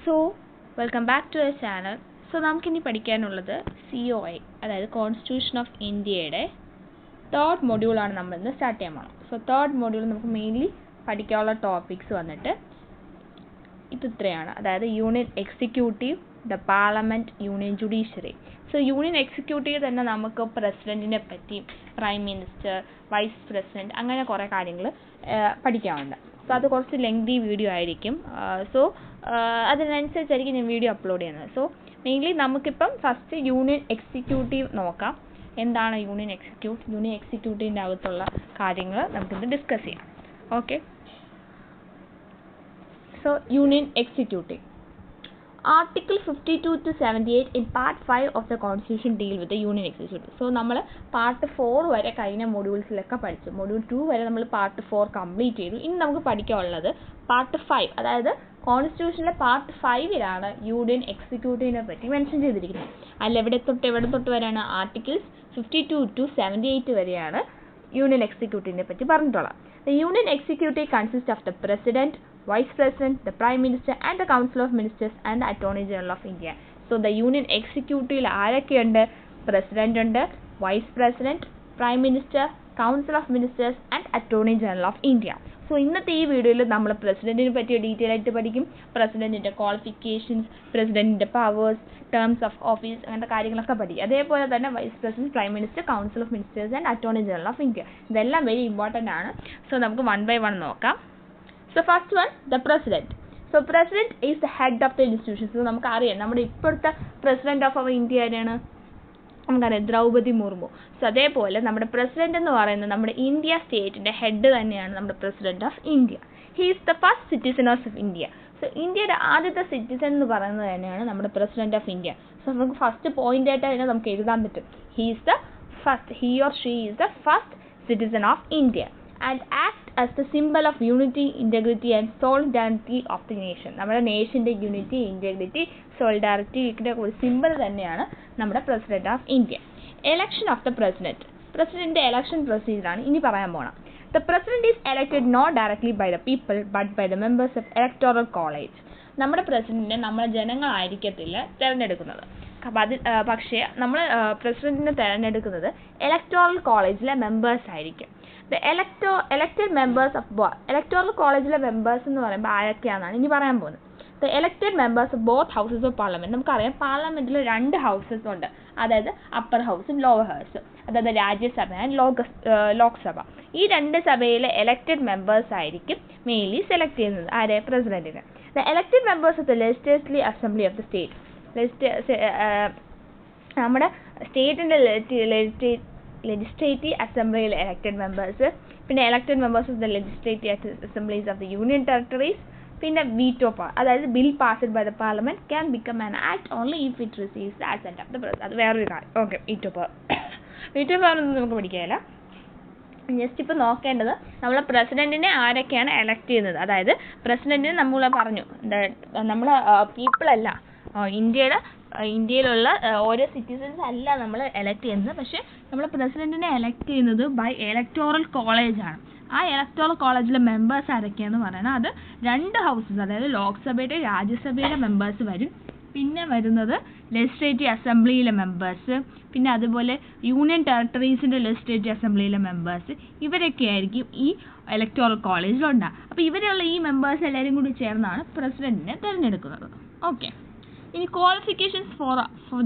So, welcome back to our channel. So, നമുക്കിനി പഠിക്കാനുള്ളത് COI അതായത് കോൺസ്റ്റിറ്റ്യൂഷൻ ഓഫ് ഇന്ത്യയുടെ തേർഡ് മൊഡ്യൂളാണ് നമ്മൾ ഇന്ന് സ്റ്റാർട്ട് ചെയ്യാൻ പോകുന്നത്. സോ തേർഡ് മൊഡ്യൂൾ നമുക്ക് മെയിൻലി പഠിക്കാനുള്ള ടോപ്പിക്സ് വന്നിട്ട് ഇത്രയാണ്. അതായത് union executive, the parliament, union judiciary. So union executive തന്നെ നമുക്ക് പ്രസിഡൻറ്റിനെ പറ്റി, പ്രൈം മിനിസ്റ്റർ, വൈസ് പ്രസിഡൻറ്റ്, അങ്ങനെ കുറേ കാര്യങ്ങൾ പഠിക്കാനുണ്ട്. സോ അത് കുറച്ച് ലെങ്തി വീഡിയോ ആയിരിക്കും. സോ അതിനനുസരിച്ചായിരിക്കും ഞാൻ വീഡിയോ അപ്ലോഡ് ചെയ്യുന്നത്. സോ മെയിൻലി നമുക്കിപ്പം ഫസ്റ്റ് യൂണിയൻ എക്സിക്യൂട്ടീവ് നോക്കാം. എന്താണ് യൂണിയൻ എക്സിക്യൂട്ടീവിൻ്റെ അകത്തുള്ള കാര്യങ്ങൾ നമുക്കിന്ന് ഡിസ്കസ് ചെയ്യാം. Okay, so union executive. Article 52 to 78 in Part 5 of the Constitution deal with the Union Executive. So, നമ്മൾ പാർട്ട് 4 വരെ കഴിഞ്ഞ മൊഡ്യൂൾസിലൊക്കെ പഠിച്ചു. മൊഡ്യൂൾ 2 വരെ നമ്മൾ പാർട്ട് 4 കംപ്ലീറ്റ് ചെയ്തു. ഇനി നമുക്ക് പഠിക്കാനുള്ളത് പാർട്ട് 5, അതായത് കോൺസ്റ്റിറ്റ്യൂഷനിലെ പാർട്ട് 5-ലാണ് യൂണിയൻ എക്സിക്യൂട്ടീവിനെ പറ്റി മെൻഷൻ ചെയ്തിരിക്കുന്നത്. അതിൽ എവിടെ തൊട്ട് വരെയാണ്? ആർട്ടിക്കിൾസ് 52 to 78 വരെയാണ് യൂണിയൻ എക്സിക്യൂട്ടീവിനെ പറ്റി പറഞ്ഞിട്ടുള്ളത്. The Union Executive consists of the President, Vice President, the Prime Minister and the Council of Ministers and the Attorney General of India. So the Union Executive ആരൊക്കെയുണ്ട്? President ഉണ്ട്, Vice President, Prime Minister, Council of Ministers and Attorney General of India. So ഇന്നത്തെ ഈ വീഡിയോയിൽ നമ്മൾ പ്രസിഡന്റിനെ പറ്റി detail ആയിട്ട് പഠിക്കും. പ്രസിഡന്റിൻ്റെ ക്വാളിഫിക്കേഷൻസ്, പ്രസിഡന്റിൻ്റെ പവേഴ്സ്, ടേംസ് ഓഫ് ഓഫീസ്, അങ്ങനത്തെ കാര്യങ്ങളൊക്കെ പഠിക്കും. അതേപോലെ തന്നെ vice president, prime minister, council of ministers and attorney general of India. ഇതെല്ലാം വെരി ഇമ്പോർട്ടൻ്റ് ആണ്. സോ നമുക്ക് വൺ ബൈ വൺ നോക്കാം. So first one, the president. So president is the head of the institution. So നമുക്കറിയാം നമ്മുടെ ഇപ്പോഴത്തെ president of our India ആരാണ്? നമുക്കറിയാം, Draupadi Murmu. So അതേപോലെ നമ്മുടെ പ്രസിഡന്റ് എന്ന് പറയുന്നത് നമ്മുടെ ഇന്ത്യ സ്റ്റേറ്റിൻ്റെ ഹെഡ് തന്നെയാണ് നമ്മുടെ president of India. He is the first citizen of India. So ഇന്ത്യയുടെ ആദ്യത്തെ സിറ്റിസൺ എന്ന് പറയുന്നത് തന്നെയാണ് നമ്മുടെ പ്രസിഡന്റ് ഓഫ് ഇന്ത്യ. സോ നമുക്ക് ഫസ്റ്റ് പോയിന്റ് ആയിട്ട് തന്നെ നമുക്ക് എഴുതാൻ പറ്റും, he or she is the first citizen of India and act as the symbol of unity, integrity and solidarity of the nation. നമ്മുടെ നേഷൻ്റെ യൂണിറ്റി, ഇൻറ്റഗ്രിറ്റി, സോളിഡാരിറ്റിയുടെ ഒരു സിംബൽ തന്നെയാണ് നമ്മുടെ president of India. Election of the president. പ്രസിഡന്റിന്റെ election പ്രൊസീജിയറാണ് ഇനി പറയാൻ പോകണം. The president is elected not directly by the people but by the members of electoral college. നമ്മുടെ പ്രസിഡന്റിനെ നമ്മുടെ ജനങ്ങളായിരിക്കത്തില്ല തിരഞ്ഞെടുക്കുന്നത്. പക്ഷേ നമ്മൾ പ്രസിഡന്റിനെ തിരഞ്ഞെടുക്കുന്നത് ഇലക്ടോറൽ കോളേജിലെ മെമ്പേഴ്സ് ആയിരിക്കും. The elected members of electoral കോളേജിലെ മെമ്പേഴ്സ് എന്ന് പറയുമ്പോൾ ആരൊക്കെയാണെന്നാണ് ഇനി പറയാൻ പോകുന്നത്. The elected members of both houses of parliament. നമുക്കറിയാം പാർലമെന്റിൽ 2 ഹൗസസ് ഉണ്ട്, അതായത് അപ്പർ ഹൗസും ലോവർ ഹൗസും, അതായത് രാജ്യസഭ ആൻഡ് ലോക്സഭ. ഈ 2 സഭയിലെ എലക്റ്റഡ് മെമ്പേഴ്സ് ആയിരിക്കും മെയിൻലി സെലക്ട് ചെയ്യുന്നത് ആരെ? പ്രസിഡന്റിന്. The elected members of the legislative assembly of the state. നമ്മുടെ സ്റ്റേറ്റിൻ്റെ ലെജിസ്ലേറ്റീവ് അസംബ്ലിയിലെ എലക്റ്റഡ് മെമ്പേഴ്സ്, പിന്നെ elected members of the legislative assemblies of the union territories, പിന്നെ വീറ്റോ പവർ, അതായത് bill passed by the parliament can become an act only if it receives the assent of the president. അത് വേറൊരു കാര്യം. Okay, veto power ഒന്നും നമുക്ക് പഠിക്കാനില്ല. Just ഇപ്പോൾ നോക്കേണ്ടത് നമ്മളെ പ്രസിഡന്റിനെ ആരൊക്കെയാണ് എലക്ട് ചെയ്യുന്നത്. അതായത് പ്രസിഡന്റിന് നമ്മൾ പറഞ്ഞു, നമ്മളെ പീപ്പിളല്ല, ഇന്ത്യയിലുള്ള ഓരോ സിറ്റിസൺസ് അല്ല നമ്മൾ എലക്ട് ചെയ്യുന്നത്. പക്ഷേ നമ്മൾ പ്രസിഡന്റിനെ എലക്ട് ചെയ്യുന്നത് ബൈ ഇലക്ടോറൽ കോളേജാണ്. ആ ഇലക്ടോറൽ കോളേജിലെ മെമ്പേഴ്സ് ആരൊക്കെയാണെന്ന് പറയുന്നത് അത് 2 ഹൗസസ്, അതായത് ലോക്സഭയുടെ രാജ്യസഭയിലെ മെമ്പേഴ്സ് വരും, പിന്നെ വരുന്നത് ലെജിസ്ലേറ്റീവ് അസംബ്ലിയിലെ മെമ്പേഴ്സ്, പിന്നെ അതുപോലെ യൂണിയൻ ടെറിട്ടറീസിൻ്റെ ലെജിസ്ലേറ്റീവ് അസംബ്ലിയിലെ മെമ്പേഴ്സ്. ഇവരൊക്കെ ആയിരിക്കും ഈ ഇലക്ടോറൽ കോളേജിലുണ്ടാകും. അപ്പോൾ ഇവരുള്ള ഈ മെമ്പേഴ്സ് എല്ലാവരും കൂടി ചേർന്നാണ് പ്രസിഡന്റിനെ തിരഞ്ഞെടുക്കുന്നത്. ഓക്കെ, ഇനി qualifications for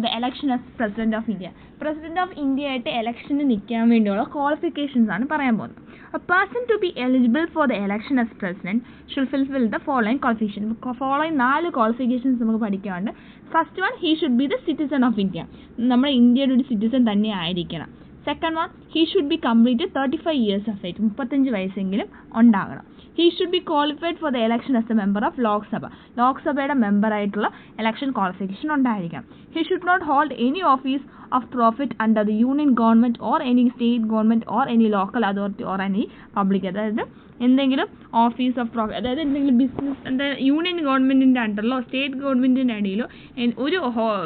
the election of president of India. President of India ആയിട്ട് എലക്ഷന് നിൽക്കാൻ വേണ്ടിയുള്ള ക്വാളിഫിക്കേഷൻസ് ആണ് പറയാൻ പോകുന്നത്. A person to be eligible for the election as president should fulfill the following qualifications. Following 4 qualifications നമുക്ക് പഠിക്കാനുണ്ട്. First one, he should be the citizen of India. നമ്മുടെ ഇന്ത്യയുടെ ഒരു സിറ്റിസൺ തന്നെ ആയിരിക്കണം. Second one, he should be completed 35 years of age. 35 വയസ്സെങ്കിലും ഉണ്ടാകണം. He should be qualified for the election as a member of Lok Sabha. ലോക്സഭയുടെ മെമ്പറായിട്ടുള്ള election qualification ഉണ്ടായിരിക്കണം. He should not hold any office of profit under the union government or any state government or any local authority or any public. അതായത് എന്തെങ്കിലും office of profit, അതായത് എന്തെങ്കിലും business, എന്താ union ഗവൺമെൻറ്റിൻ്റെ അണ്ടറിലോ state ഗവൺമെൻറ്റിൻ്റെ അടിയിലോ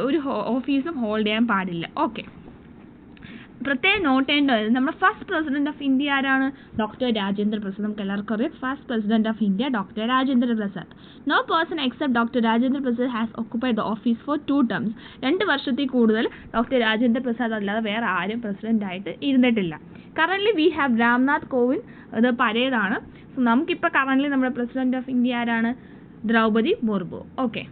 ഒരു ഓഫീസും ഹോൾഡ് ചെയ്യാൻ പാടില്ല. ഓക്കെ, പ്രത്യേകം നോട്ട് ചെയ്യേണ്ടത് നമ്മുടെ ഫസ്റ്റ് പ്രസിഡന്റ് ഓഫ് ഇന്ത്യ ആരാണ്? ഡോക്ടർ രാജേന്ദ്ര പ്രസാദ്. നമുക്ക് എല്ലാവർക്കും അറിയാം first president of India doctor Rajendra Prasad. No person except doctor Rajendra Prasad has occupied the office for 2 terms. 2 വർഷത്തിൽ കൂടുതൽ ഡോക്ടർ രാജേന്ദ്ര പ്രസാദ് അല്ലാതെ വേറെ ആരും പ്രസിഡന്റ് ആയിട്ട് ഇരുന്നിട്ടില്ല. Current we have Ramnath Kovind, ഇത് പഴയതാണ്. സോ നമുക്കിപ്പോൾ കറന്റ് നമ്മുടെ പ്രസിഡന്റ് ഓഫ് ഇന്ത്യ ആരാണ്? Droupadi Murmu. Okay.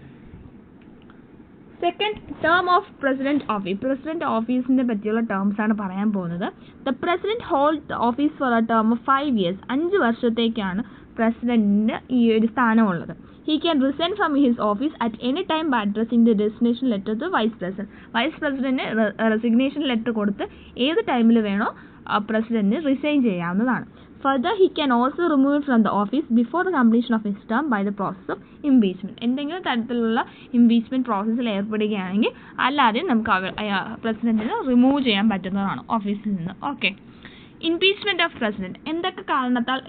Second term of president office. President ഓഫീസിനെ പറ്റിയുള്ള ടേംസ് ആണ് പറയാൻ പോകുന്നത്. The president hold office for a term of 5 years. 5 വർഷത്തേക്കാണ് പ്രസിഡന്റിന് ഈ ഒരു സ്ഥാനമുള്ളത്. He can resign from his office at any time by addressing the resignation letter to vice president. Vice പ്രസിഡന്റിന് റെസിഗ്നേഷൻ ലെറ്റർ കൊടുത്ത് ഏത് ടൈമിൽ വേണോ പ്രസിഡന്റിന് റിസൈൻ ചെയ്യാവുന്നതാണ്. Further, he can also remove it from the office before the completion of his term by the process of impeachment. എന്തെങ്കിലും തരത്തിലുള്ള impeachment പ്രോസസ്സിൽ ഏർപ്പെടുകയാണെങ്കിൽ അല്ലാതെ നമുക്ക് പ്രസിഡന്റിനെ റിമൂവ് ചെയ്യാൻ പറ്റുന്നതാണ് ഓഫീസിൽ നിന്ന്. ഓക്കെ. Impeachment of president. എന്തൊക്കെ കാരണത്താൽ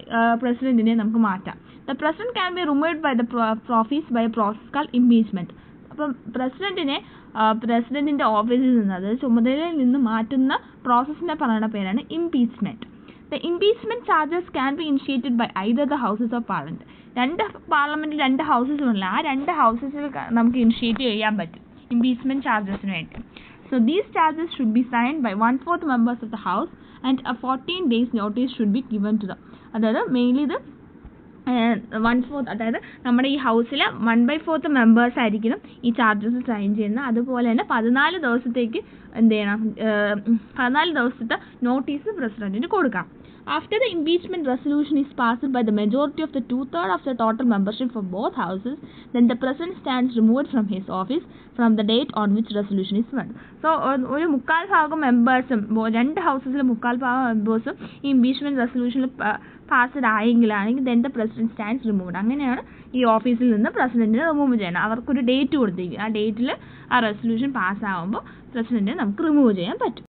പ്രസിഡന്റിനെ നമുക്ക് മാറ്റാം? The president can be removed by the office by a process called impeachment. അപ്പം പ്രസിഡന്റിന്റെ ഓഫീസിൽ നിന്ന്, അതായത് ചുമതലയിൽ നിന്ന് മാറ്റുന്ന പ്രോസസ്സിനെ പറയുന്ന പേരാണ് impeachment. The impeachment charges can be initiated by either the houses of parliament. പാർലമെന്റിൽ 2 houses ഉള്ള ആ 2 houses നമുക്ക് ഇനിഷ്യേറ്റ് ചെയ്യാൻ പറ്റും ഇംപീച്ച്മെന്റ് ചാർജസിന് വേണ്ടി. So these charges should be signed by 1/4 members of the house and a 14 days notice should be given to them. അതായത് mainly ഇത് 1/4, അതായത് നമ്മുടെ ഈ ഹൗസിലെ 1/4 മെമ്പേഴ്സ് ആയിരിക്കണം ഈ ചാർജസ് സൈൻ ചെയ്യുന്നത്. അതുപോലെ തന്നെ 14 ദിവസത്തേക്ക് എന്ത് ചെയ്യണം? 14 ദിവസത്തെ നോട്ടീസ് പ്രസിഡന്റിന് കൊടുക്കാം. After the impeachment resolution is passed by the majority of the 2/3 of the total membership for both houses, then the president stands removed from his office from the date on which resolution is made. So ഒരു 1/4 മെമ്പേഴ്സും 2 ഹൗസസിലെ 1/4 മെമ്പേഴ്സും ഈ impeachment റെസൊല്യൂഷനിൽ passed ആയെങ്കിലാണെങ്കിൽ then the president stands removed. അങ്ങനെയാണ് ഈ ഓഫീസിൽ നിന്ന് പ്രസിഡന്റിനെ റിമൂവ് ചെയ്യണം. അവർക്കൊരു ഡേറ്റ് കൊടുത്തിരിക്കും. ആ ഡേറ്റിൽ ആ റെസൊല്യൂഷൻ പാസ്സാകുമ്പോൾ പ്രസിഡന്റിനെ നമുക്ക് റിമൂവ് ചെയ്യാൻ പറ്റും.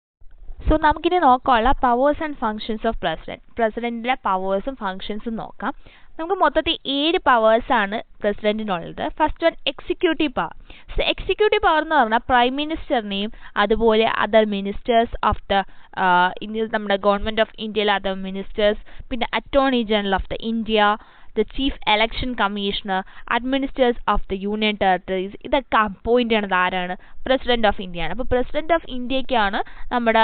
സോ നമുക്കിനി നോക്കാനുള്ള powers and functions of president. പ്രസിഡന്റിന്റെ പവേഴ്സും ഫങ്ഷൻസും നോക്കാം. നമുക്ക് മൊത്തത്തിൽ 7 പവേഴ്സാണ് പ്രസിഡന്റിനുള്ളത്. First one executive power. So executive power എന്ന് പറഞ്ഞാൽ പ്രൈം മിനിസ്റ്ററിനെയും അതുപോലെ അതർ മിനിസ്റ്റേഴ്സ് ഓഫ് ദ നമ്മുടെ ഗവൺമെന്റ് ഓഫ് ഇന്ത്യയിലെ അതർ മിനിസ്റ്റേഴ്സ്, പിന്നെ attorney general of the India, the chief election commissioner, administrators of the union territories, ഇതൊക്കെ അപ്പോയിന്റ് ചെയ്യണത് ആരാണ്? പ്രസിഡന്റ് ഓഫ് ഇന്ത്യ ആണ്. അപ്പോൾ പ്രസിഡന്റ് ഓഫ് ഇന്ത്യക്കാണ് നമ്മുടെ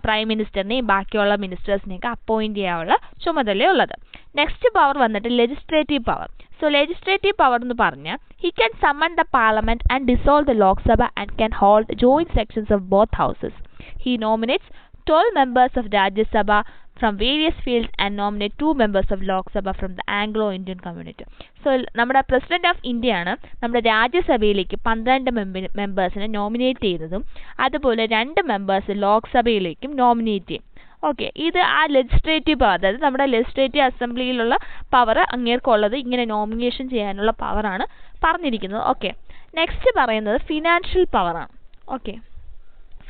പ്രൈം മിനിസ്റ്ററിനെയും ബാക്കിയുള്ള മിനിസ്റ്റേഴ്സിനെയൊക്കെ അപ്പോയിന്റ് ചെയ്യാനുള്ള ചുമതലയുള്ളത്. നെക്സ്റ്റ് പവർ വന്നിട്ട് legislative power. So legislative power എന്ന് പറഞ്ഞാൽ he can summon the parliament and dissolve the Lok Sabha and can hold joint sections of both houses. He nominates 12 members of Rajya Sabha from various fields and nominate 2 members of Lok Sabha from the Anglo-Indian community. So നമ്മുടെ president of India ആണ് നമ്മുടെ രാജ്യസഭയിലേക്ക് 12 മെമ്പേഴ്സിനെ nominate ചെയ്യുന്നതും അതുപോലെ 2 members ലോക്സഭയിലേക്കും nominate ചെയ്യും. Okay. ഇത് ആ legislative power, അതായത് നമ്മുടെ ലെജിസ്ലേറ്റീവ് അസംബ്ലിയിലുള്ള പവർ അങ്ങേർക്കുള്ളത് ഇങ്ങനെ നോമിനേഷൻ ചെയ്യാനുള്ള പവറാണ് പറഞ്ഞിരിക്കുന്നത്. ഓക്കെ. നെക്സ്റ്റ് പറയുന്നത് ഫിനാൻഷ്യൽ പവറാണ്. ഓക്കെ.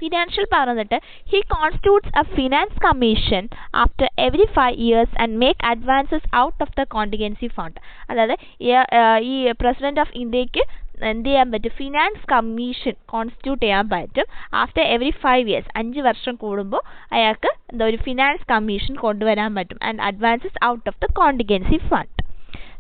ഫിനാൻഷ്യൽ പവർ എന്നിട്ട് he constitutes a finance commission after every 5 years and make advances out of the contingency fund. അതായത് ഈ പ്രസിഡന്റ് ഓഫ് ഇന്ത്യക്ക് എന്ത് ചെയ്യാൻ പറ്റും? ഫിനാൻസ് കമ്മീഷൻ കോൺസ്റ്റിറ്റ്യൂട്ട് ചെയ്യാൻ പറ്റും. ആഫ്റ്റർ എവറി 5 years 5 വർഷം കൂടുമ്പോൾ അയാൾക്ക് എന്താ ഒരു ഫിനാൻസ് കമ്മീഷൻ കൊണ്ടുവരാൻ പറ്റും and advances out of the contingency fund.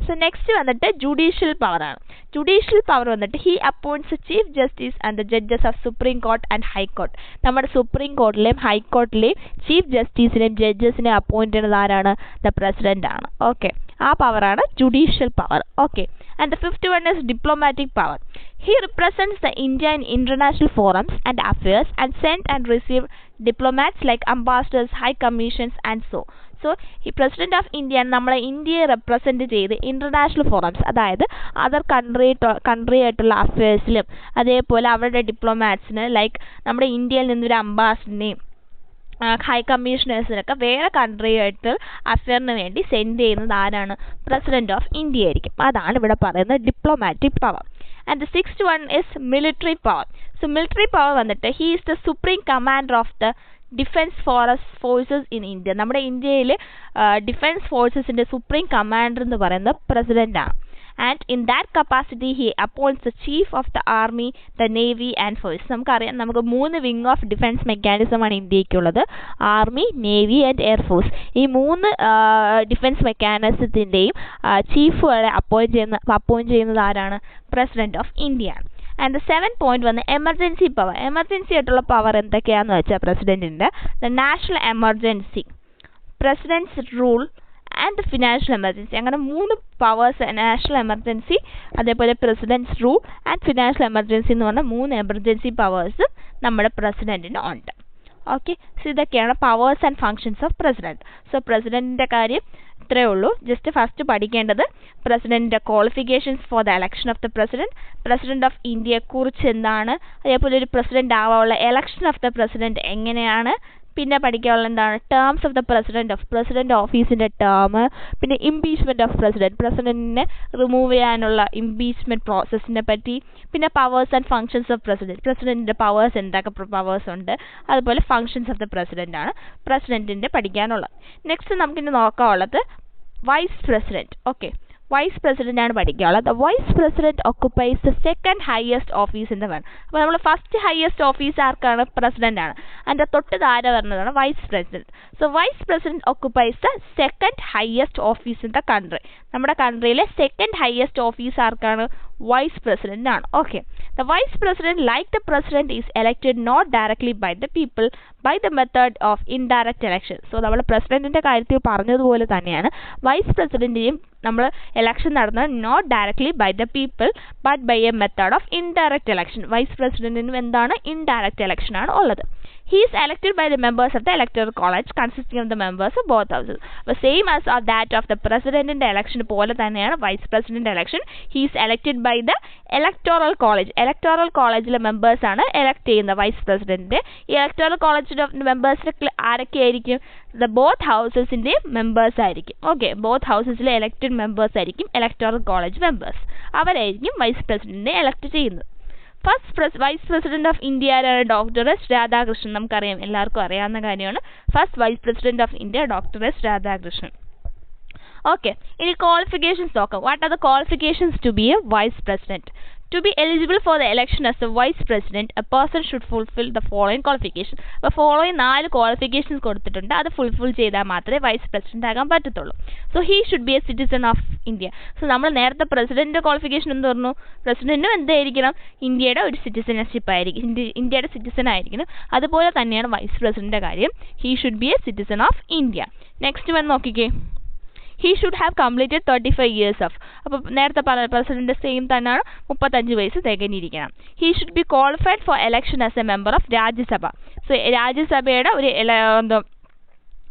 So next വന്നിട്ട് ജുഡീഷ്യൽ പവറാണ്. ജുഡീഷ്യൽ പവർ വന്നിട്ട് he appoints the chief justice and the judges of supreme court and high court. നമ്മുടെ സുപ്രീം കോർട്ടിലെയും ഹൈക്കോർട്ടിലെയും ചീഫ് ജസ്റ്റിസിനെയും ജഡ്ജസിനെയും അപ്പോയിന്റ് ചെയ്യുന്നത് ആരാണ്? The president ആണ്. Okay. ആ പവറാണ് judicial power. Okay. And the fifth one is diplomatic power. He represents the India in international forums and affairs and sent and received diplomats like ambassadors, high commissions and so. So ഈ president of India നമ്മളെ ഇന്ത്യയെ represent ചെയ്ത് international forums, അതായത് other country ആയിട്ടുള്ള അഫയേഴ്സിലും അതേപോലെ അവരുടെ ഡിപ്ലോമാറ്റ്സിന് like നമ്മുടെ ഇന്ത്യയിൽ നിന്നൊരു അംബാസിഡറിനെയും ഹൈ കമ്മീഷണേഴ്സിനൊക്കെ വേറെ കൺട്രിയായിട്ട് അഫയറിന് വേണ്ടി സെൻഡ് ചെയ്യുന്നത് ആരാണ്? പ്രസിഡന്റ് ഓഫ് ഇന്ത്യ ആയിരിക്കും. അതാണ് ഇവിടെ പറയുന്നത് diplomatic power. And the sixth one is military power. So military power വന്നിട്ട് he is the supreme commander of the defence forces in India. നമ്മുടെ ഇന്ത്യയിൽ ഡിഫൻസ് ഫോഴ്സസിൻ്റെ സുപ്രീം കമാൻഡർ എന്ന് പറയുന്നത് പ്രസിഡൻ്റാണ്. and in that capacity he appoints the chief of the army, the navy and force. നമുക്കറിയാം, നമുക്ക് 3 wing of defence മെക്കാനിസമാണ് ഇന്ത്യക്കുള്ളത്: army, navy and air force. ഈ 3 defence മെക്കാനിസത്തിൻ്റെയും ചീഫുകളെ അപ്പോയിൻറ്റ് ചെയ്യുന്നത് ആരാണ്? President of India. And the 7th point വന്ന് എമർജൻസി പവർ. എമർജൻസി ആയിട്ടുള്ള പവർ എന്തൊക്കെയാണെന്ന് വെച്ചാൽ പ്രസിഡന്റിൻ്റെ the national emergency, president's rule and financial emergency. അങ്ങനെ 3 പവേഴ്സ്: നാഷണൽ എമർജൻസി, അതേപോലെ president's rule and financial emergency എന്ന് പറഞ്ഞ 3 എമർജൻസി പവേഴ്സ് നമ്മുടെ പ്രസിഡന്റിന് ഉണ്ട്. ഓക്കെ, സോ ഇതൊക്കെയാണ് powers and functions of president. So പ്രസിഡന്റിൻ്റെ കാര്യം ഇത്രയേ ഉള്ളൂ. ജസ്റ്റ് ഫസ്റ്റ് പഠിക്കേണ്ടത് പ്രസിഡന്റിൻ്റെ qualifications for the election of the president of ഇന്ത്യയെക്കുറിച്ച് എന്താണ്, അതേപോലെ ഒരു പ്രസിഡന്റ് ആവാനുള്ള എലക്ഷൻ ഓഫ് ദ പ്രസിഡന്റ് എങ്ങനെയാണ്, പിന്നെ പഠിക്കാനുള്ള എന്താണ് ടേംസ് ഓഫ് ദ പ്രസിഡന്റ് ഓഫീസിൻ്റെ ടേം, പിന്നെ ഇംപീച്ച്മെൻറ്റ് ഓഫ് പ്രസിഡന്റിനെ റിമൂവ് ചെയ്യാനുള്ള ഇംപീച്ച്മെൻറ്റ് പ്രോസസ്സിനെ പറ്റി, പിന്നെ പവേഴ്സ് ആൻഡ് ഫങ്ഷൻസ് ഓഫ് പ്രസിഡന്റിൻ്റെ പവേഴ്സ് എന്തൊക്കെ പവേഴ്സ് ഉണ്ട്, അതുപോലെ ഫങ്ഷൻസ് ഓഫ് ദ പ്രസിഡന്റ് ആണ് പ്രസിഡന്റിൻ്റെ പഠിക്കാനുള്ളത്. നെക്സ്റ്റ് നമുക്കിനി നോക്കാനുള്ളത് vice president. Okay, vice president ആണ് പഠിക്കാനുള്ളത്. The vice president occupies the second highest office in the world. അപ്പോൾ നമ്മൾ ഫസ്റ്റ് ഹയസ്റ്റ് ഓഫീസ് ആർക്കാണ്? പ്രസിഡന്റ് ആണ്. അതിൻ്റെ തൊട്ട് താഴെ വരുന്നതാണ് vice president. So vice president occupies the second highest office in the country. നമ്മുടെ കൺട്രിയിലെ സെക്കൻഡ് ഹയസ്റ്റ് ഓഫീസ് ആർക്കാണ്? വൈസ് പ്രസിഡന്റ് ആണ്. Okay, the vice president like the president is elected not directly by the people by the method of indirect election. So നമ്മൾ പ്രസിഡന്റിൻ്റെ കാര്യത്തിൽ പറഞ്ഞതുപോലെ തന്നെയാണ് vice പ്രസിഡന്റിനെയും നമ്മൾ എലക്ഷൻ നടന്നത് not directly by the people but by a method of indirect election. Vice പ്രസിഡന്റിനും എന്താണ്? Indirect election ആണ് ഉള്ളത്. He is elected by the members of the electoral college consisting of the members of both houses. The same as of that of the president in the election പോലെ തന്നെയാണ് vice president election. He is elected by the electoral college. Electoral collegeലെ members ആണ് elect ചെയ്യുന്ന vice president. ഈ electoral college members ആരൊക്കെയായിരിക്കും? The both houses ന്റെ members ആയിരിക്കും. Okay, both houses-ലെ elected members ആയിരിക്കും electoral college members. അവരായിരിക്കും vice president elect ചെയ്യുന്നത്. First vice president of India doctor S Radhakrishnan. നമുക്കറിയാം, എല്ലാവർക്കും അറിയാവുന്ന കാര്യമാണ്. First vice president of India doctor S Radhakrishnan. Okay, ഇനി ക്വാളിഫിക്കേഷൻസ് നോക്കാം. What are the qualifications to be a vice president? To be eligible for the election as a vice president, a person should fulfill the following qualifications. അപ്പോൾ following 4 qualifications കൊടുത്തിട്ടുണ്ട്. അത് fulfil ചെയ്താൽ മാത്രമേ vice president ആകാൻ പറ്റത്തുള്ളൂ. So he should be A citizen of India. So നമ്മൾ നേരത്തെ president qualification എന്ന് പറഞ്ഞു, പ്രസിഡന്റും എന്തായിരിക്കണം? ഇന്ത്യയുടെ ഒരു സിറ്റിസൺഷിപ്പ് ആയിരിക്കും, ഇന്ത്യയുടെ സിറ്റിസൺ ആയിരിക്കണം. അതുപോലെ തന്നെയാണ് വൈസ് പ്രസിഡന്റിന്റെ കാര്യം. He should be A citizen of India. Next വന്ന് നോക്കിക്കേ, he should have completed 35 years of. അപ്പോൾ നേരത്തെ പ്രസിഡന്റ് സെയിം തന്നെയാണ്, 35 വയസ്സ് തികഞ്ഞിരിക്കണം. he should be qualified for election as a member of Rajya Sabha. So രാജ്യസഭയുടെ ഒരു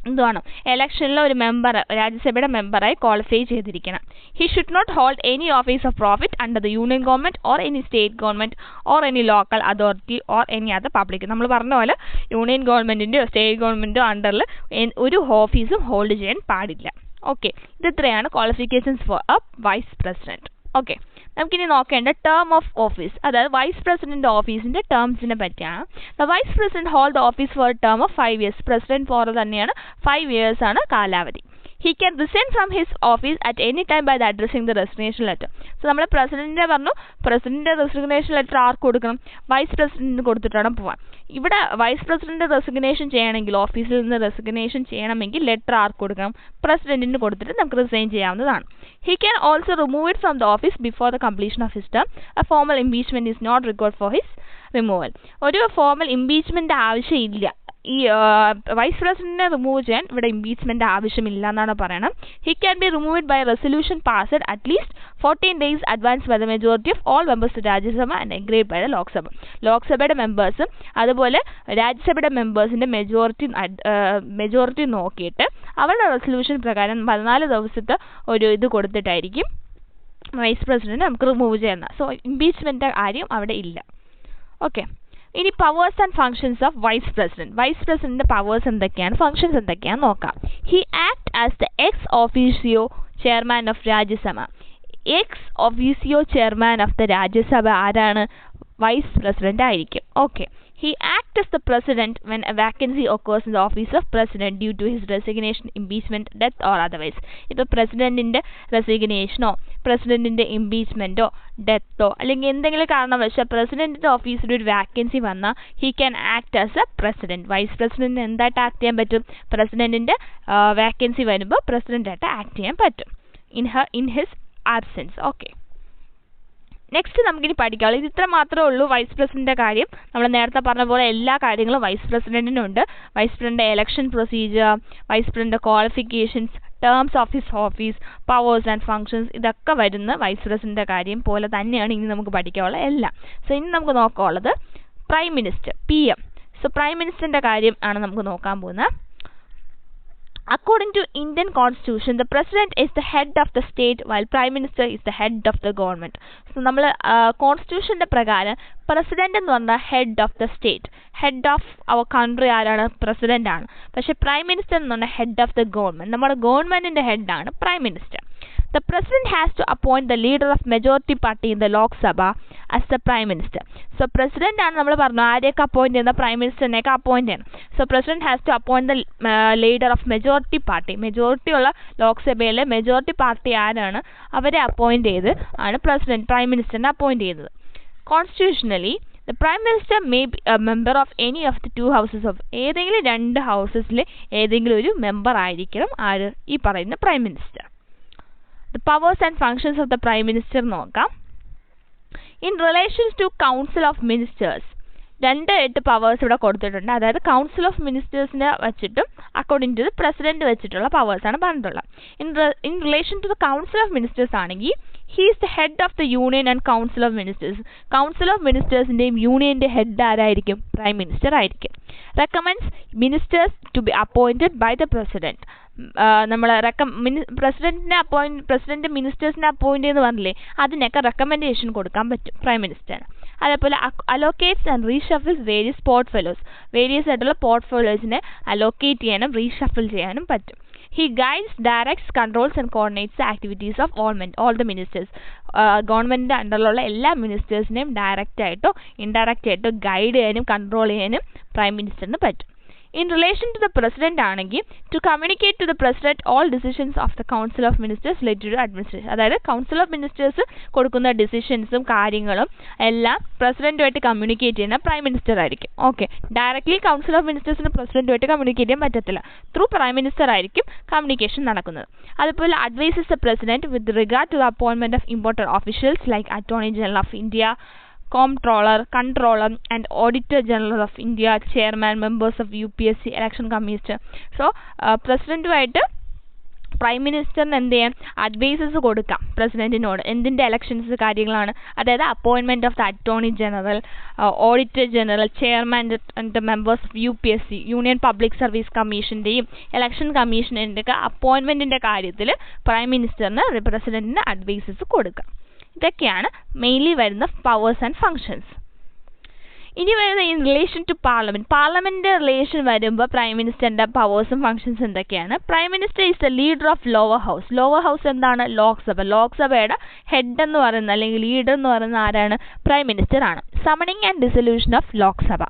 എന്തുവാണ് എലക്ഷനിലെ ഒരു മെമ്പർ, രാജ്യസഭയുടെ മെമ്പറായി ക്വാളിഫൈ ചെയ്തിരിക്കണം. He should not hold any office of profit under the union government or any state government or any local authority or any other public. നമ്മൾ പറഞ്ഞ പോലെ യൂണിയൻ ഗവൺമെന്റിൻ്റെയോ സ്റ്റേറ്റ് ഗവൺമെന്റോ അണ്ടറിൽ ഒരു ഓഫീസും ഹോൾഡ് ചെയ്യാൻ പാടില്ല. ഓക്കെ, ഇത്രയാണ് qualifications for a vice president. Okay, നമുക്കിനി നോക്കേണ്ട ടേം ഓഫ് ഓഫീസ്, അതായത് വൈസ് പ്രസിഡന്റ് ഓഫീസിന്റെ ടേംസിനെ പറ്റിയാണ്. The vice president hold the office for a term of 5 years. President for തന്നെയാണ് 5 years ആണ് കാലാവധി. He can resign from his office at any time by addressing the resignation letter. So നമ്മൾ പ്രസിഡന്റിനെ പറഞ്ഞു, president resignation letter ആർക്ക് കൊടുക്കണം? Vice പ്രസിഡന്റിന് കൊടുത്തിട്ടാണ് പോവാൻ. ഇവിടെ വൈസ് പ്രസിഡന്റ് റെസിഗ്നേഷൻ ചെയ്യണമെങ്കിൽ, ഓഫീസിൽ നിന്ന് റെസിഗ്നേഷൻ ചെയ്യണമെങ്കിൽ ലെറ്റർ ആർക്ക് കൊടുക്കണം? പ്രസിഡന്റിന് കൊടുത്തിട്ട് നമുക്ക് റിസൈൻ ചെയ്യാവുന്നതാണ്. He can also remove it from the office before the completion of his term. A formal impeachment is not required for his removal. ഒരു ഫോർമൽ ഇംപീച്ച്മെന്റ് ആവശ്യമില്ല. ഈ വൈസ് പ്രസിഡന്റിനെ റിമൂവ് ചെയ്യാൻ ഇവിടെ ഇംപീച്ച്മെന്റ് ആവശ്യമില്ല എന്നാണ് പറയണം. He can be removed by resolution passed at least 14 days advance by the majority of all members of Rajya Sabha and agreed by the Lok Sabha. ലോക്സഭയുടെ മെമ്പേഴ്സും അതുപോലെ രാജ്യസഭയുടെ മെമ്പേഴ്സിന്റെ മെജോറിറ്റി നോക്കിയിട്ട് അവരുടെ റെസൊല്യൂഷൻ പ്രകാരം 14 ദിവസത്തെ ഒരു ഇത് കൊടുത്തിട്ടായിരിക്കും വൈസ് പ്രസിഡന്റ് നമുക്ക് റിമൂവ് ചെയ്യുന്നത്. സോ ഇംപീച്ച്മെന്റ് കാര്യം അവിടെ ഇല്ല. ഓക്കെ, ഇനി powers and functions of vice president. Vice പ്രസിഡന്റിന്റെ പവേഴ്സ് എന്തൊക്കെയാണ്, ഫങ്ഷൻസ് എന്തൊക്കെയാണെന്ന് നോക്കാം. He act as the ex officio chairman of Rajya Sabha. Ex officio chairman of the Rajya Sabha ആരാണ്? വൈസ് പ്രസിഡന്റ് ആയിരിക്കും. Okay, He acts as the president when a vacancy occurs in the office of president due to his resignation, impeachment, death or otherwise. ഇപ്പോൾ പ്രസിഡന്റിന്റെ റെസിഗ്നേഷനോ പ്രസിഡന്റിന്റെ ഇംപീച്ച്മെന്റോ ഡെത്തോ അല്ലെങ്കിൽ എന്തെങ്കിലും കാരണവശാൽ പ്രസിഡന്റിന്റെ ഓഫീസിൽ ഒരു വാക്കൻസി വന്നാൽ he can act as a president. Vice പ്രസിഡന്റിന് എന്തായിട്ട് ആക്ട് ചെയ്യാൻ പറ്റും? പ്രസിഡന്റിന്റെ വാക്കൻസി വരുമ്പോൾ പ്രസിഡന്റായിട്ട് ആക്ട് ചെയ്യാൻ പറ്റും in his absence. Okay, next നമുക്കിനി പഠിക്കാനുള്ളത് ഇത് ഇത്ര മാത്രമേ ഉള്ളൂ. വൈസ് പ്രസിഡന്റിന്റെ കാര്യം നമ്മൾ നേരത്തെ പറഞ്ഞ പോലെ എല്ലാ കാര്യങ്ങളും വൈസ് പ്രസിഡന്റിനുണ്ട്. Vice president election procedure, vice president qualifications, terms of his office, powers and functions, ഇതൊക്കെ വരുന്ന വൈസ് പ്രസിഡന്റിന്റെ കാര്യം പോലെ തന്നെയാണ് ഇനി നമുക്ക് പഠിക്കാനുള്ളത് എല്ലാം. സോ ഇനി നമുക്ക് നോക്കാനുള്ളത് prime minister, PM. So prime മിനിസ്റ്ററിന്റെ കാര്യം ആണ് നമുക്ക് നോക്കാൻ പോകുന്നത്. According to Indian Constitution, the President is the head of the state while Prime Minister is the head of the government. So നമ്മൾ കോൺസ്റ്റിറ്റ്യൂഷന്റെ പ്രകാരം പ്രസിഡന്റ് എന്ന് പറഞ്ഞാൽ head of the state, head of our country ആരാണ്? President ആണ്. പക്ഷെ prime minister എന്ന് പറഞ്ഞാൽ head of the government, നമ്മുടെ ഗവൺമെന്റിന്റെ ഹെഡാണ് prime minister. The President has to appoint the leader of majority party in the Lok Sabha as the Prime Minister. So President ആണ് നമ്മൾ പറഞ്ഞു ആരെയൊക്കെ അപ്പോയിന്റ് ചെയ്യുന്ന? പ്രൈം മിനിസ്റ്ററിനെയൊക്കെ അപ്പോയിന്റ് ചെയ്യണം. So President has to appoint the leader of majority party. Majority ഉള്ള ലോക്സഭയിലെ majority party ആരാണ് അവരെ അപ്പോയിന്റ് ചെയ്ത് ആണ് പ്രസിഡന്റ് പ്രൈം മിനിസ്റ്ററിനെ അപ്പോയിന്റ് ചെയ്യുന്നത്. Constitutionally, the Prime Minister may be a member of any of the two houses of ഏതെങ്കിലും രണ്ട് ഹൗസസിലെ ഏതെങ്കിലും ഒരു മെമ്പർ ആയിരിക്കണം ആര്? ഈ പറയുന്ന prime minister. The powers and functions of the Prime Minister നോക്കാം. In relation to Council of Ministers, 2 powers ഇവിടെ കൊടുത്തിട്ടുണ്ട്. അതായത് കൗൺസിൽ ഓഫ് മിനിസ്റ്റേഴ്സിനെ വെച്ചിട്ടും അക്കോർഡിംഗ് ടു ദ പ്രസിഡന്റ് വെച്ചിട്ടുള്ള പവേഴ്സാണ് പറഞ്ഞിട്ടുള്ളത്. In relation to the council of ministers ആണെങ്കിൽ he is the head of the union and council of ministers. Council of മിനിസ്റ്റേഴ്സിന്റെയും യൂണിയന്റെ ഹെഡ് ആരായിരിക്കും? പ്രൈം മിനിസ്റ്റർ ആയിരിക്കും. Recommends ministers to be appointed by the president. നമ്മൾ പ്രസിഡന്റ് മിനിസ്റ്റേഴ്സിനെ appoint ചെയ്യുന്ന പറഞ്ഞില്ലേ, അതിനൊക്കെ റെക്കമെൻഡേഷൻ കൊടുക്കാൻ പറ്റും പ്രൈം മിനിസ്റ്റർ. അതേപോലെ allocates and reshuffles various portfolios, various ആയിട്ടുള്ള പോർട്ട്ഫോളിയോസിനെ അലോക്കേറ്റ് ചെയ്യാനും റീഷഫിൾ ചെയ്യാനും പറ്റും. He guides, directs, controls and coordinates the activities of all the ministers. ഗവൺമെന്റിന്റെ അണ്ടറിലുള്ള എല്ലാ മിനിസ്റ്റേഴ്സിനെയും ഡയറക്റ്റ് ആയിട്ടോ ഇൻഡയറക്റ്റ് ആയിട്ടോ ഗൈഡ് ചെയ്യാനും കൺട്രോൾ ചെയ്യാനും പ്രൈം മിനിസ്റ്ററിന് പറ്റും. In relation to the president ആണെങ്കിൽ to communicate to the president all decisions of the council of ministers related to administration. അതായത് council of ministers കൊടുക്കുന്ന ഡിസിഷൻസും കാര്യങ്ങളും എല്ലാം പ്രസിഡന്റുമായിട്ട് കമ്മ്യൂണിക്കേറ്റ് ചെയ്യുന്ന പ്രൈം മിനിസ്റ്റർ ആയിരിക്കും. ഓക്കെ, ഡയറക്ട്ലി കൗൺസിൽ ഓഫ് മിനിസ്റ്റേഴ്സിന് പ്രസിഡന്റുമായിട്ട് കമ്മ്യൂണിക്കേറ്റ് ചെയ്യാൻ പറ്റത്തില്ല. ത്രൂ പ്രൈം മിനിസ്റ്റർ ആയിരിക്കും കമ്മ്യൂണിക്കേഷൻ നടക്കുന്നത്. അതുപോലെ advises the president with regard to the appointment of important officials like attorney general of India, Comptroller, Controller and Auditor General of India, Chairman, members of UPSC, Election Commission. So, പ്രസിഡന്റുമായിട്ട് prime മിനിസ്റ്ററിന് എന്ത് ചെയ്യാം? Advises കൊടുക്കാം പ്രസിഡന്റിനോട്. എന്തിൻ്റെ എലക്ഷൻസ് കാര്യങ്ങളാണ്? അതായത് അപ്പോയിൻമെന്റ് of the attorney general, auditor general, chairman and members of UPSC, union public service കമ്മീഷൻ്റെയും ഇലക്ഷൻ കമ്മീഷൻ്റെ ഒക്കെ അപ്പോയിൻമെന്റിൻ്റെ കാര്യത്തിൽ പ്രൈം മിനിസ്റ്ററിന് പ്രസിഡന്റിന് അഡ്വൈസസ് കൊടുക്കാം. ഇതൊക്കെയാണ് മെയിൻലി വരുന്ന പവേഴ്സ് ആൻഡ് ഫങ്ഷൻസ്. ഇനി വരുന്ന in relation to parliament. Parliament relation വരുമ്പോൾ പ്രൈം മിനിസ്റ്ററിന്റെ പവേഴ്സും ഫങ്ഷൻസ് എന്തൊക്കെയാണ്? Prime minister is the leader of lower house. Lower house എന്താണ്? ലോക്സഭ. ലോക്സഭയുടെ ഹെഡ് എന്ന് പറയുന്ന അല്ലെങ്കിൽ ലീഡർ എന്ന് പറയുന്ന ആരാണ്? പ്രൈം മിനിസ്റ്റർ ആണ്. Summoning and dissolution of Lok Sabha.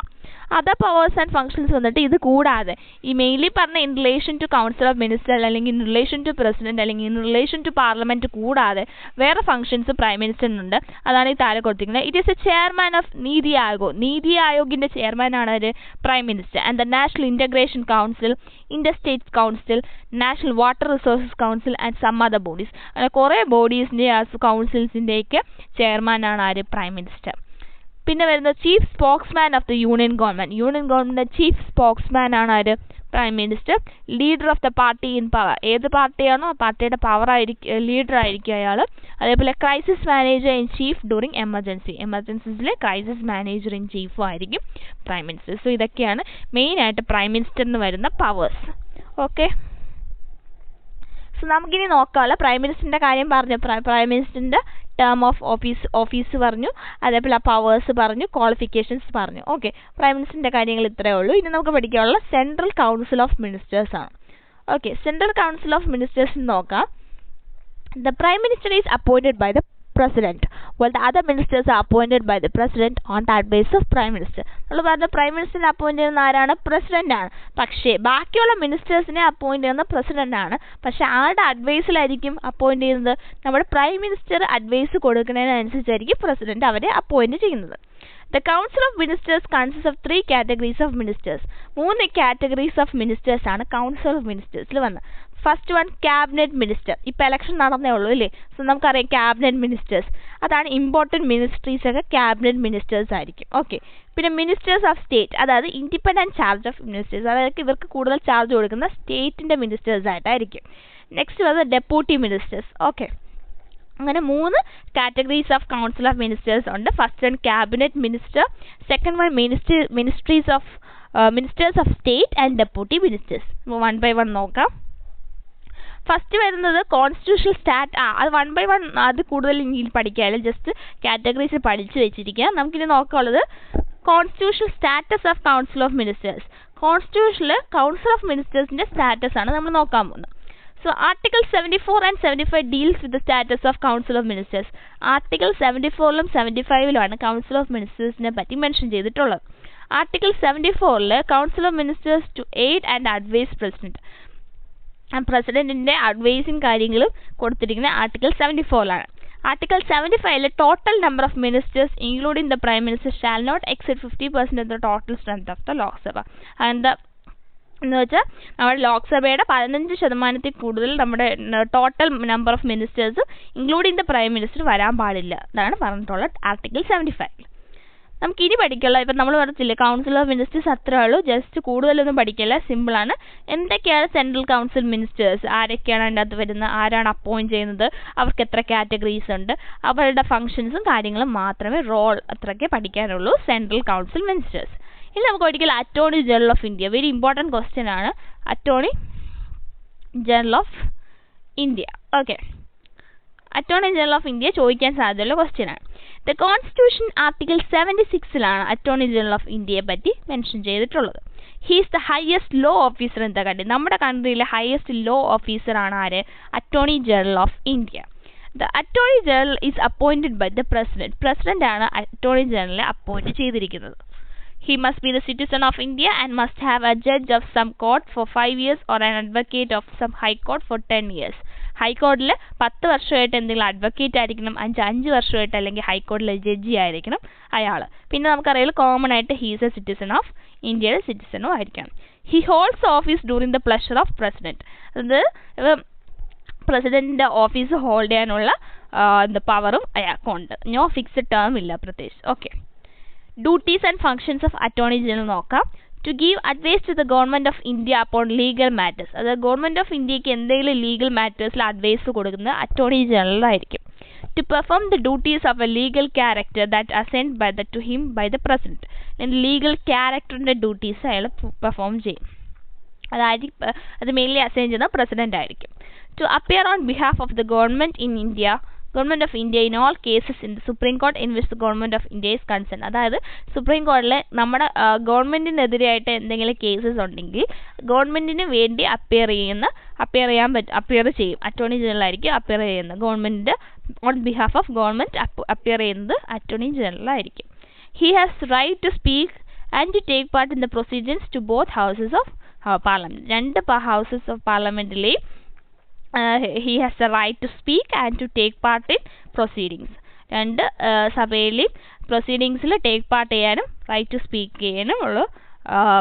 Other powers and functions വന്നിട്ട് ഇത് കൂടാതെ ഈ മെയിൻലി പറഞ്ഞ in relation to council of minister അല്ലെങ്കിൽ ഇൻ റിലേഷൻ ടു പ്രസിഡന്റ് അല്ലെങ്കിൽ ഇൻ റിലേഷൻ ടു പാർലമെന്റ് കൂടാതെ വേറെ ഫങ്ഷൻസ് പ്രൈം മിനിസ്റ്ററിനുണ്ട്. അതാണ് ഈ താഴെ കൊടുത്തിരിക്കുന്നത്. It is a chairman of NITI Aayog. NITI ആയോഗിന്റെ ചെയർമാൻ ആണ് ഒരു prime minister. And the national integration council, inter state council, national water resources council and some other bodies. അങ്ങനെ കുറേ ബോഡീസിന്റെ കൗൺസിൽസിന്റെയൊക്കെ ചെയർമാനാണ് ആര്? Prime minister. പിന്നെ വരുന്ന chief spokesman of the union government. Union ഗവൺമെന്റിന്റെ ചീഫ് സ്പോക്സ്മാൻ ആണ് ആര്? Prime minister. Leader of the party in power. ഏത് പാർട്ടിയാണോ ആ പാർട്ടിയുടെ പവർ ആയിരിക്കും ലീഡർ ആയിരിക്കും അയാൾ. അതേപോലെ crisis manager in chief during emergency. എമർജൻസീസിലെ ക്രൈസിസ് മാനേജർ ഇൻ ചീഫും ആയിരിക്കും പ്രൈം മിനിസ്റ്റർ. സോ ഇതൊക്കെയാണ് മെയിനായിട്ട് പ്രൈം മിനിസ്റ്ററിന് വരുന്ന പവേഴ്സ്. ഓക്കെ, സോ നമുക്കിനി നോക്കാമല്ലോ. പ്രൈം മിനിസ്റ്ററിൻ്റെ കാര്യം പറഞ്ഞു. പ്രൈം മിനിസ്റ്ററിൻ്റെ ടേം ഓഫ് ഓഫീസ് പറഞ്ഞു, അതേപോലെ പവേഴ്സ് പറഞ്ഞു, ക്വാളിഫിക്കേഷൻസ് പറഞ്ഞു. ഓക്കെ, പ്രൈം മിനിസ്റ്ററിൻ്റെ കാര്യങ്ങൾ ഇത്രയേ ഉള്ളൂ. ഇനി നമുക്ക് പഠിക്കാനുള്ള സെൻട്രൽ കൗൺസിൽ ഓഫ് മിനിസ്റ്റേഴ്സ് ആണ്. Okay, central council of ministers നോക്കാം. The Prime Minister is appointed by the President, while the other ministers are appointed by the president on the advice of prime minister. നമ്മൾ പറഞ്ഞ prime മിനിസ്റ്ററിനെ appoint ചെയ്യുന്ന ആരാണ്? President ആണ്. പക്ഷേ ബാക്കിയുള്ള മിനിസ്റ്റേഴ്സിനെ appoint ചെയ്യുന്ന president ആണ്. പക്ഷെ ആരുടെ അഡ്വൈസിലായിരിക്കും അപ്പോയിന്റ് ചെയ്യുന്നത്? നമ്മുടെ പ്രൈം മിനിസ്റ്റർ അഡ്വൈസ് കൊടുക്കുന്നതിനനുസരിച്ചായിരിക്കും പ്രസിഡന്റ് അവരെ അപ്പോയിന്റ് ചെയ്യുന്നത്. The Council of Ministers consists of 3 categories of ministers. 3 categories of ministers ആണ് Council of Ministersൽ വന്നത്. First one cabinet minister. ഇപ്പോൾ ഇലക്ഷൻ നടന്നേ ഉള്ളൂ അല്ലേ? സോ നമുക്കറിയാം ക്യാബിനറ്റ് മിനിസ്റ്റേഴ്സ്. അതാണ് ഇമ്പോർട്ടൻറ്റ് മിനിസ്ട്രീസ് ഒക്കെ ക്യാബിനറ്റ് മിനിസ്റ്റേഴ്സ് ആയിരിക്കും. ഓക്കെ. പിന്നെ മിനിസ്റ്റേഴ്സ് ഓഫ് സ്റ്റേറ്റ്, അതായത് ഇൻഡിപെൻഡൻറ്റ് ചാർജ് ഓഫ് മിനിസ്റ്റേഴ്സ്, അതായത് ഇവർക്ക് കൂടുതൽ ചാർജ് കൊടുക്കുന്ന സ്റ്റേറ്റിൻ്റെ മിനിസ്റ്റേഴ്സ് ആയിട്ടായിരിക്കും. നെക്സ്റ്റ് വന്നത് ഡെപ്യൂട്ടി മിനിസ്റ്റേഴ്സ്. ഓക്കെ. അങ്ങനെ 3 categories of council of ministers ഉണ്ട്. First one cabinet minister, second one ministers of state and deputy ministers. One by one നോക്കാം. ഫസ്റ്റ് വരുന്നത് കോൺസ്റ്റിറ്റ്യൂഷണൽ അത് 1 by 1 അത് കൂടുതൽ ഇങ്ങനെ പഠിക്കാതെ ജസ്റ്റ് കാറ്റഗറീസ് പഠിച്ച് വെച്ചിരിക്കുക. നമുക്കിനി നോക്കാനുള്ളത് constitutional status of council of ministers. കോൺസ്റ്റിറ്റ്യൂഷനിൽ കൗൺസിൽ ഓഫ് മിനിസ്റ്റേഴ്സിൻ്റെ സ്റ്റാറ്റസ് ആണ് നമ്മൾ നോക്കാൻ പോകുന്നത്. So Article 74 and 75 deals with the status of Council of Ministers. Article 74ലും 75ലുമാണ് Council of Ministersനെ പറ്റി മെൻഷൻ ചെയ്തിട്ടുള്ളത്. Article 74ൽ Council of Ministers to aid and advise President. പ്രസിഡന്റിന്റെ അഡ്വൈസും കാര്യങ്ങളും കൊടുത്തിരിക്കുന്ന ആർട്ടിക്കിൾ 74ലാണ്. ആർട്ടിക്കിൾ 75ൽ total number of ministers including the prime minister shall not exceed 50% of the total strength of the Lok Sabha. എന്താ എന്ന് വെച്ചാൽ നമ്മുടെ ലോക്സഭയുടെ 15% കൂടുതൽ നമ്മുടെ total number of ministers including the prime minister വരാൻ പാടില്ല. അതാണ് പറഞ്ഞിട്ടുള്ളത് ആർട്ടിക്കിൾ 75. നമുക്കിനി പഠിക്കുള്ള ഇപ്പം നമ്മൾ പറഞ്ഞില്ലേ കൗൺസിൽ ഓഫ് മിനിസ്റ്റേഴ്സ് അത്രേ ഉള്ളൂ. ജസ്റ്റ് കൂടുതലൊന്നും പഠിക്കില്ല, സിമ്പിളാണ്. എന്തൊക്കെയാണ് സെൻട്രൽ കൗൺസിൽ മിനിസ്റ്റേഴ്സ്, ആരൊക്കെയാണ് അതിൻ്റെ അകത്ത് വരുന്നത്, ആരാണ് അപ്പോയിൻറ്റ് ചെയ്യുന്നത്, അവർക്ക് എത്ര കാറ്റഗറീസ് ഉണ്ട്, അവരുടെ ഫങ്ഷൻസും കാര്യങ്ങളും മാത്രമേ റോൾ അത്രയ്ക്ക് പഠിക്കാനുള്ളൂ സെൻട്രൽ കൗൺസിൽ മിനിസ്റ്റേഴ്സ്. ഇനി നമുക്ക് ഒരിക്കലും attorney general of India, very important question ആണ് attorney general of India. Okay, attorney general of India ചോദിക്കാൻ സാധ്യതയുള്ള ക്വസ്റ്റ്യൻ ആണ്. ദ കോൺസ്റ്റിറ്റ്യൂഷൻ ആർട്ടിക്കിൾ 76ലാണ് അറ്റോർണി ജനറൽ ഓഫ് ഇന്ത്യയെ പറ്റി മെൻഷൻ ചെയ്തിട്ടുള്ളത്. He's the highest law officer in the country. നമ്മുടെ കൺട്രിയിലെ ഹയസ്റ്റ് ലോ ഓഫീസറാണ് ആര്? Attorney general of India. The attorney general is appointed by the president. President ആണ് അറ്റോർണി ജനറലെ അപ്പോയിൻറ്റ് ചെയ്തിരിക്കുന്നത്. He must be the citizen of India and must have a judge of some court for 5 years or an advocate of some high court for 10 years. ഹൈക്കോടതിയിൽ 10 വർഷമായിട്ട് എന്തെങ്കിലും advocate ആയിരിക്കണം, 5 വർഷമായിട്ട് അല്ലെങ്കിൽ ഹൈക്കോടതിയിലെ ജഡ്ജി ആയിരിക്കണം അയാൾ. പിന്നെ നമുക്കറിയാം കോമൺ ആയിട്ട് ഹീസ് എ സിറ്റിസൺ ഓഫ് ഇന്ത്യയുടെ സിറ്റിസണും ആയിരിക്കണം. He holds office during the pleasure of president. അത് പ്രസിഡന്റിന്റെ ഓഫീസ് ഹോൾഡ് ചെയ്യാനുള്ള പവറും അയാൾക്കുണ്ട്. നോ ഫിക്സഡ് ടേം ഇല്ല പ്രത്യേകിച്ച്. Okay, duties and functions of attorney general നോക്കാം. To give advice to the government of India upon legal matters. അതായത് government of ഇന്ത്യക്ക് എന്തെങ്കിലും ലീഗൽ മാറ്റേഴ്സിൽ അഡ്വൈസ് കൊടുക്കുന്നത് അറ്റോർണി ജനറൽ ആയിരിക്കും. To perform the duties of a legal character that assigned to him by the president. ലീഗൽ ക്യാരക്ടറിൻ്റെ duties അയാൾ perform ചെയ്യും. അത് മെയിൻലി അസൈൻ ചെയ്യുന്ന പ്രസിഡന്റ് ആയിരിക്കും. To appear on behalf of the government in India, government of India in all cases in the supreme court in which the government of India is concern. അതായത് supreme കോടതിയിൽ നമ്മുടെ ഗവൺമെൻറ്റിനെതിരായിട്ട് എന്തെങ്കിലും cases ഉണ്ടെങ്കിൽ ഗവൺമെൻറ്റിന് വേണ്ടി appear ചെയ്യും. Attorney general ആയിരിക്കും appear ചെയ്യുന്നത്. ഗവൺമെൻറ്റിൻ്റെ on behalf of government appear ചെയ്യുന്നത് അറ്റോർണി ജനറൽ ആയിരിക്കും. He has right to speak and to take part in the proceedings to both houses of parliament. 2 houses of പാർലമെൻറ്റിലെയും he has the right to speak and to take part in proceedings. 2 സഭയിലെയും പ്രൊസീഡിങ്സിൽ take part ചെയ്യാനും right to speak ചെയ്യാനും ഉള്ള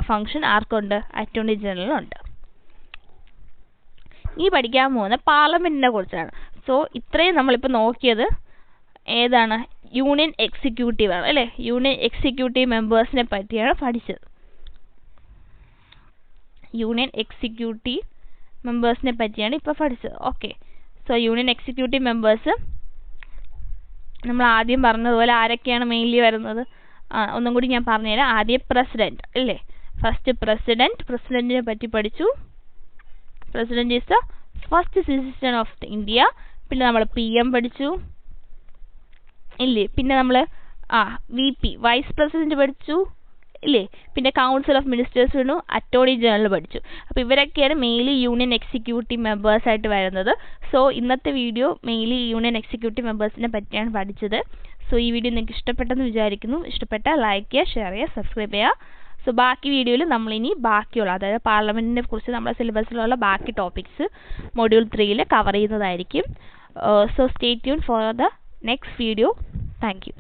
function ആർക്കുണ്ട്? Attorney ജനറലുണ്ട്. ഈ പഠിക്കാൻ പോകുന്ന പാർലമെൻറ്റിനെ കുറിച്ചാണ്. സോ ഇത്രയും നമ്മളിപ്പോൾ നോക്കിയത് ഏതാണ്? യൂണിയൻ എക്സിക്യൂട്ടീവ് ആണ് അല്ലേ? യൂണിയൻ എക്സിക്യൂട്ടീവ് മെമ്പേഴ്സിനെ പറ്റിയാണ് പഠിച്ചത്. യൂണിയൻ എക്സിക്യൂട്ടീവ് മെമ്പേഴ്സിനെ പറ്റിയാണ് ഇപ്പോൾ പഠിച്ചത്. Okay, so union executive members നമ്മൾ ആദ്യം പറഞ്ഞതുപോലെ ആരൊക്കെയാണ് മെയിൻലി വരുന്നത്? ഒന്നും കൂടി ഞാൻ പറഞ്ഞുതരാം. ആദ്യം പ്രസിഡന്റ് അല്ലേ? ഫസ്റ്റ് പ്രസിഡന്റിനെ പറ്റി പഠിച്ചു. President is the first citizen of India. പിന്നെ നമ്മൾ PM പഠിച്ചു ഇല്ലേ? പിന്നെ നമ്മൾ VP വൈസ് പ്രസിഡന്റ് പഠിച്ചു. ഇല്ലേ? പിന്നെ കൗൺസിൽ ഓഫ് മിനിസ്റ്റേഴ്സിനും അറ്റോർണി ജനറൽ പഠിച്ചു. അപ്പോൾ ഇവരൊക്കെയാണ് മെയിൻലി യൂണിയൻ എക്സിക്യൂട്ടീവ് മെമ്പേഴ്സായിട്ട് വരുന്നത്. സോ ഇന്നത്തെ വീഡിയോ മെയിൻലി യൂണിയൻ എക്സിക്യൂട്ടീവ് മെമ്പേഴ്സിനെ പറ്റിയാണ് പഠിച്ചത്. സോ ഈ വീഡിയോ നിങ്ങൾക്ക് ഇഷ്ടപ്പെട്ടെന്ന് വിചാരിക്കുന്നു. ഇഷ്ടപ്പെട്ടാൽ ലൈക്ക് ചെയ്യുക, ഷെയർ ചെയ്യുക, സബ്സ്ക്രൈബ് ചെയ്യുക. സോ ബാക്കി വീഡിയോയിൽ നമ്മളിനി ബാക്കിയുള്ള, അതായത് പാർലമെൻറ്റിനെ കുറിച്ച് നമ്മുടെ സിലബസിലുള്ള ബാക്കി ടോപ്പിക്സ് മൊഡ്യൂൾ 3 കവർ ചെയ്യുന്നതായിരിക്കും. So stay tune for the next video. Thank you.